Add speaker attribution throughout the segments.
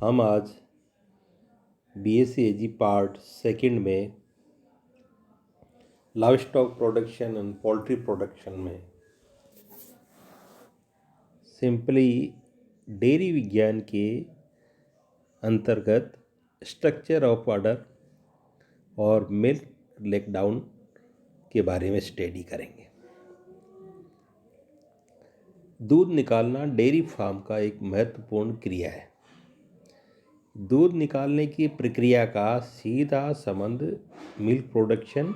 Speaker 1: हम आज BSc part second में live stock production and poultry production में सिंपली डेयरी विज्ञान के अंतर्गत स्ट्रक्चर ऑफ ऑर्डर और मिल्क लेग डाउन के बारे में स्टडी करेंगे। दूध निकालना डेयरी फार्म का एक महत्वपूर्ण क्रिया है। दूध निकालने की प्रक्रिया का सीधा संबंध मिल्क प्रोडक्शन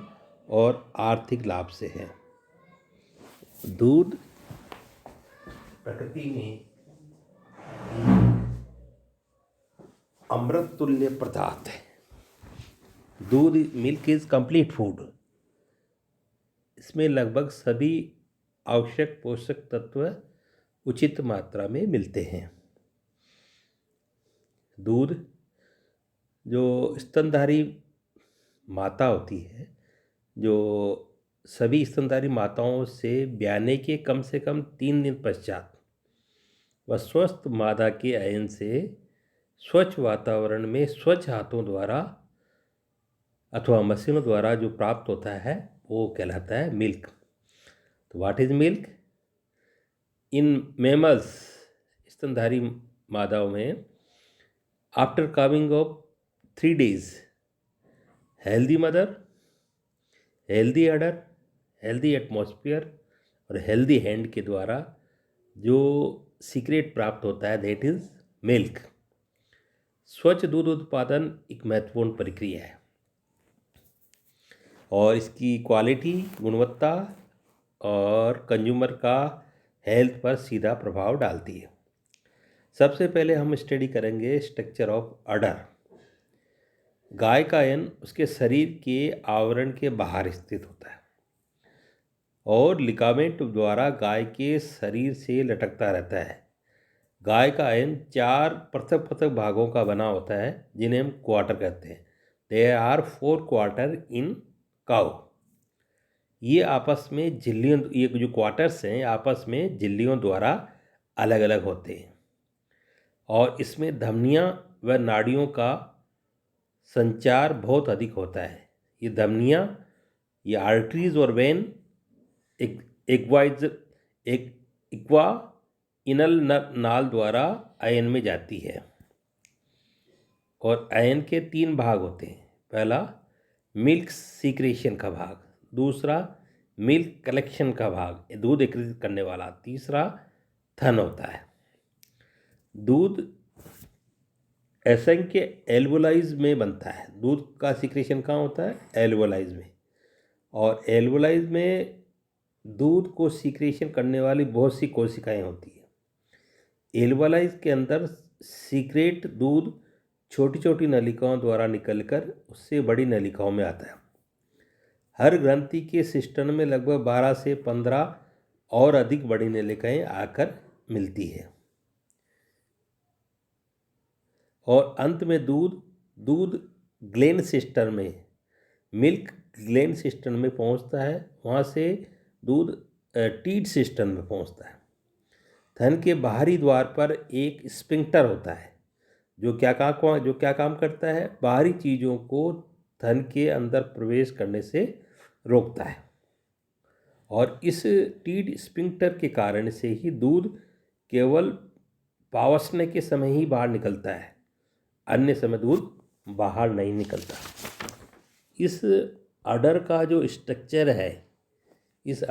Speaker 1: और आर्थिक लाभ से है। दूध प्रकृति में अमृत तुल्य पदार्थ है। दूध मिल्क इज कंप्लीट फूड। इसमें लगभग सभी आवश्यक पोषक तत्व उचित मात्रा में मिलते हैं। दूध जो स्तनधारी माता होती है, जो सभी स्तनधारी माताओं से ब्याने के कम से कम 3 दिन पश्चात वह स्वस्थ मादा के अयन से स्वच्छ वातावरण में स्वच्छ हाथों द्वारा अथवा मशीनों द्वारा जो प्राप्त होता है वो कहलाता है मिल्क। तो what is milk? In mammals, स्तनधारी मादाओं में, after coming of 3 days, healthy mother, healthy order, healthy atmosphere और हेल्दी हैंड के द्वारा जो सीक्रेट प्राप्त होता है दैट इज मिल्क। स्वच्छ दूध उत्पादन एक महत्वपूर्ण प्रक्रिया है और इसकी क्वालिटी, गुणवत्ता और कंज्यूमर का हेल्थ पर सीधा प्रभाव डालती है। सबसे पहले हम स्टडी करेंगे स्ट्रक्चर ऑफ अडर। गाय का अयन उसके शरीर के आवरण के बाहर स्थित होता है और लिगामेंट द्वारा गाय के शरीर से लटकता रहता है। गाय का अयन 4 पृथक पृथक भागों का बना होता है जिन्हें हम क्वार्टर कहते हैं। There are 4 quarter in cow. ये आपस में झिल्लियों, ये जो क्वार्टर्स हैं आपस में झिल्लियों द्वारा अलग अलग होते हैं और इसमें धमनियाँ व नाड़ियों का संचार बहुत अधिक होता है। ये धमनियाँ, ये आर्टरीज और वेन इक्वा इनल नाल द्वारा अयन में जाती है और अयन के 3 भाग होते हैं। पहला मिल्क सीक्रेशन का भाग, दूसरा मिल्क कलेक्शन का भाग, दूध एकत्रित करने वाला, तीसरा थन होता है। दूध असंख्य एल्वोलाइज में बनता है। दूध का सीक्रेशन कहाँ होता है? एल्वोलाइज में। और एल्वोलाइज में दूध को सीक्रेशन करने वाली बहुत सी कोशिकाएं होती है। एल्वोलाइज के अंदर सीक्रेट दूध छोटी छोटी नलिकाओं द्वारा निकलकर उससे बड़ी नलिकाओं में आता है। हर ग्रंथि के सिस्टम में लगभग 12 से 15 और अधिक बड़ी नलिकाएं आकर मिलती है और अंत में दूध ग्लैंड सिस्टम में, मिल्क ग्लैंड सिस्टम में पहुंचता है। वहां से दूध टीट सिस्टम में पहुंचता है। थन के बाहरी द्वार पर एक स्फिंक्टर होता है जो क्या काम करता है? बाहरी चीज़ों को थन के अंदर प्रवेश करने से रोकता है और इस टीट स्फिंक्टर के कारण से ही दूध केवल पावसने के समय ही बाहर निकलता है, अन्य समय दूध बाहर नहीं निकलता। इस अडर का जो स्ट्रक्चर है, इस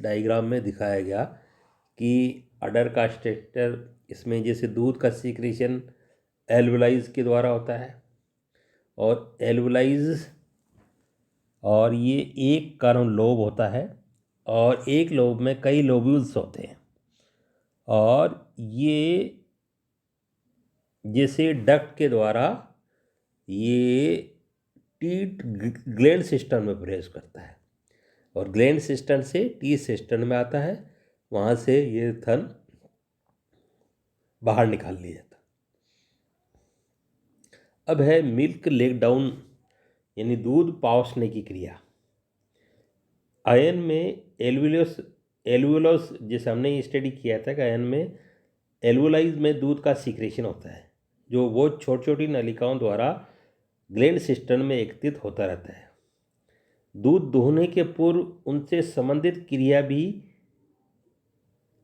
Speaker 1: डायग्राम में दिखाया गया कि अडर का स्ट्रक्चर, इसमें जैसे दूध का सीक्रेशन एल्वोलाइज के द्वारा होता है और एल्वोलाइज, और ये एक कर्म लोब होता है और एक लोब में कई लोब्यूल्स होते हैं और ये जैसे डक्ट के द्वारा ये टीट ग्लैंड सिस्टम में प्रवेश करता है और ग्लैंड सिस्टम से टी सिस्टम में आता है। वहाँ से ये थन बाहर निकाल लिया जाता। अब है मिल्क लेग डाउन यानी दूध पावसने की क्रिया। अयन में एल्वुलोस जैसे हमने स्टडी किया था कि अयन में एल्वोलाइज में दूध का सीक्रेशन होता है जो वो छोटी छोटी नलिकाओं द्वारा ग्लैंड सिस्टम में एकत्रित होता रहता है। दूध दोहने के पूर्व उनसे संबंधित क्रिया भी,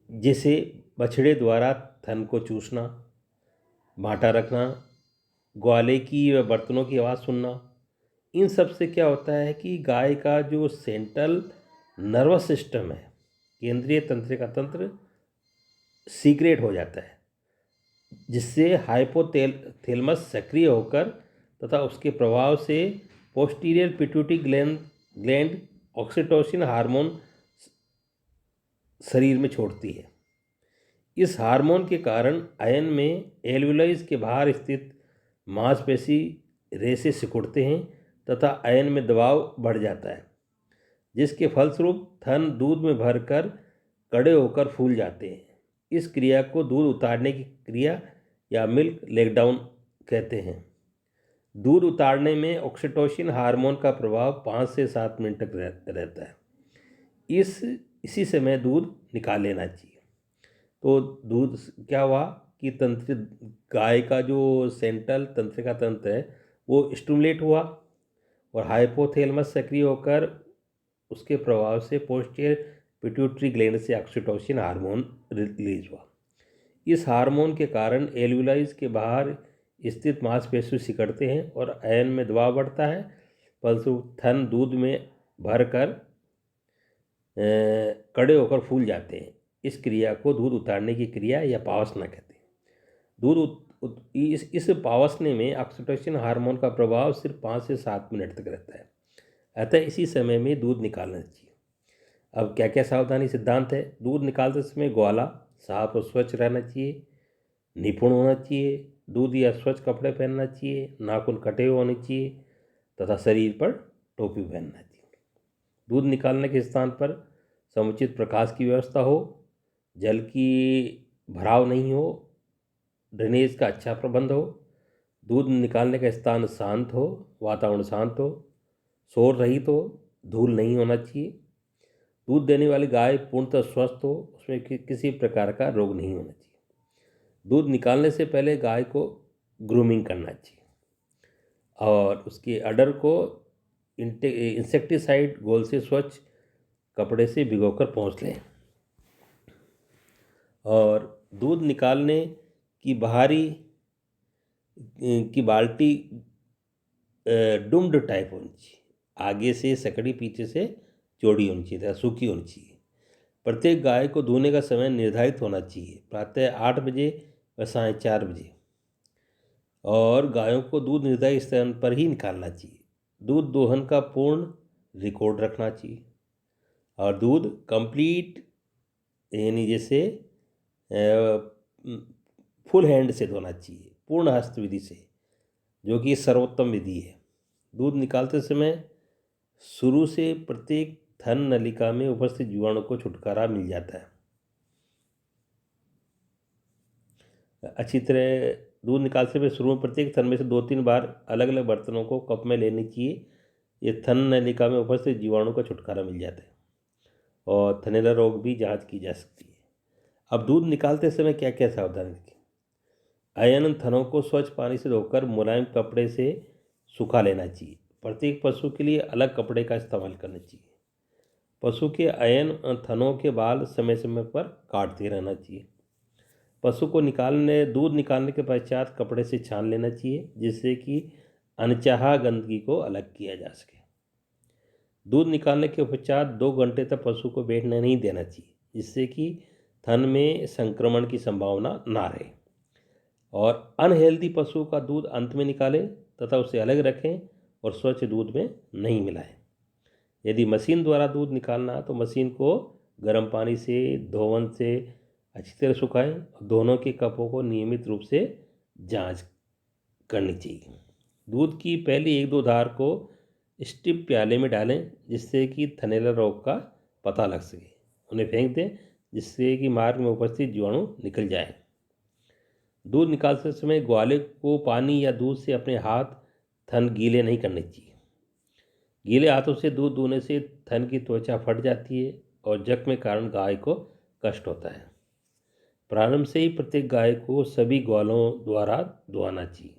Speaker 1: जैसे बछड़े द्वारा थन को चूसना, भाटा रखना, ग्वाले की व बर्तनों की आवाज़ सुनना, इन सब से क्या होता है कि गाय का जो सेंट्रल नर्वस सिस्टम है, केंद्रीय तंत्रिका तंत्र सीक्रेट हो जाता है, जिससे हाइपोथैलेमस सक्रिय होकर तथा उसके प्रभाव से posterior pituitary gland oxytocin hormone शरीर में छोड़ती है। इस हार्मोन के कारण आयन में एल्वियोलाइज के बाहर स्थित मांसपेशी रेशे सिकुड़ते हैं तथा आयन में दबाव बढ़ जाता है, जिसके फलस्वरूप थन दूध में भरकर कड़े होकर फूल जाते हैं। इस क्रिया को दूध उतारने की क्रिया या मिल्क लेगडाउन कहते हैं। दूध उतारने में ऑक्सीटोसिन हार्मोन का प्रभाव 5 से 7 मिनट तक रहता है। इसी समय दूध निकाल लेना चाहिए। तो दूध क्या हुआ कि गाय का जो सेंट्रल तंत्रिका तंत्र है वो स्टिमुलेट हुआ और हाइपोथैलेमस सक्रिय होकर उसके प्रभाव से पोस्टीरियर पिट्यूटरी ग्लैंड से ऑक्सीटोसिन हार्मोन रिलीज हुआ। इस हार्मोन के कारण एल्वियोलाइज के बाहर स्थित मांसपेशी सिकड़ते हैं और आयन में दबाव बढ़ता है, फलस्वरूप थन दूध में भरकर कड़े होकर फूल जाते हैं। इस क्रिया को दूध उतारने की क्रिया या पावसना कहते हैं। इस पावसने में ऑक्सीटोसिन हार्मोन का प्रभाव सिर्फ 5 से 7 मिनट तक रहता है, अतः इसी समय में दूध निकालना चाहिए। अब क्या क्या सावधानी सिद्धांत है। दूध निकालते समय ग्वाला साफ और स्वच्छ रहना चाहिए, निपुण होना चाहिए, दूध या स्वच्छ कपड़े पहनना चाहिए, नाखून कटे हुए होने चाहिए तथा शरीर पर टोपी पहनना चाहिए। दूध निकालने के स्थान पर समुचित प्रकाश की व्यवस्था हो, जल की भराव नहीं हो, ड्रेनेज का अच्छा प्रबंध हो, दूध निकालने का स्थान शांत हो, वातावरण शांत हो, शोर रहित हो, धूल नहीं होना चाहिए। दूध देने वाली गाय पूर्णतः स्वस्थ हो, उसमें किसी प्रकार का रोग नहीं होना चाहिए। दूध निकालने से पहले गाय को ग्रूमिंग करना चाहिए और उसके अडर को इंसेक्टिसाइड घोल से स्वच्छ कपड़े से भिगोकर पोंछ लें। और दूध निकालने की बाहरी की बाल्टी डुम्ड टाइप होनी चाहिए, आगे से सकड़ी पीछे से चौड़ी होनी चाहिए, सूखी होनी चाहिए। प्रत्येक गाय को धोने का समय निर्धारित होना चाहिए, प्रातः 8 बजे व साढ़े 4 बजे, और गायों को दूध निर्धारित स्थान पर ही निकालना चाहिए। दूध दोहन का पूर्ण रिकॉर्ड रखना चाहिए और दूध कंप्लीट यानी जैसे फुल हैंड से धोना चाहिए, पूर्ण हस्त विधि से, जो कि सर्वोत्तम विधि है। दूध निकालते समय शुरू से प्रत्येक थन नलिका में उपस्थित जीवाणु को छुटकारा मिल जाता है। अच्छी तरह दूध निकालते समय शुरू में प्रत्येक थन में से 2-3 बार अलग अलग बर्तनों को कप में लेनी चाहिए। ये थन नलिका में उपस्थित जीवाणु का छुटकारा मिल जाता है और थनैला रोग भी जांच की जा सकती है। अब दूध निकालते समय क्या क्या सावधानी रखें। आयन थनों को स्वच्छ पानी से धोकर मुलायम कपड़े से सुखा लेना चाहिए। प्रत्येक पशु के लिए अलग कपड़े का इस्तेमाल करना चाहिए। पशु के आयन थनों के बाल समय समय पर काटते रहना चाहिए। पशु को दूध निकालने के पश्चात कपड़े से छान लेना चाहिए, जिससे कि अनचाहा गंदगी को अलग किया जा सके। दूध निकालने के पश्चात 2 घंटे तक पशु को बैठने नहीं देना चाहिए, जिससे कि थन में संक्रमण की संभावना ना रहे। और अनहेल्दी पशु का दूध अंत में निकालें तथा उसे अलग रखें और स्वच्छ दूध में नहीं मिलाएं। यदि मशीन द्वारा दूध निकालना है तो मशीन को गर्म पानी से धोवन से अच्छी तरह सुखाएं और दोनों के कपों को नियमित रूप से जांच करनी चाहिए। दूध की पहली 1-2 धार को स्टिप प्याले में डालें, जिससे कि थनैला रोग का पता लग सके। उन्हें फेंक दें, जिससे कि मार्ग में उपस्थित जीवाणु निकल जाए। दूध निकालते समय ग्वाले को पानी या दूध से अपने हाथ थन गीले नहीं करने चाहिए। गीले हाथों से दूध दूहने से थन की त्वचा फट जाती है और जख्म के कारण गाय को कष्ट होता है। प्रारंभ से ही प्रत्येक गाय को सभी ग्वालों द्वारा दुहाना चाहिए,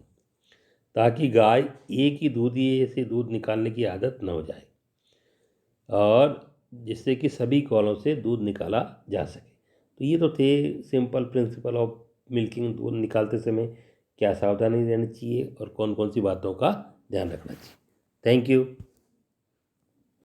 Speaker 1: ताकि गाय एक ही दूधिए से दूध निकालने की आदत न हो जाए, और जिससे कि सभी ग्वालों से दूध निकाला जा सके। तो ये तो थे सिंपल प्रिंसिपल ऑफ मिल्किंग। दूध निकालते समय क्या सावधानी रहनी चाहिए और कौन कौन सी बातों का ध्यान रखना चाहिए। Thank you.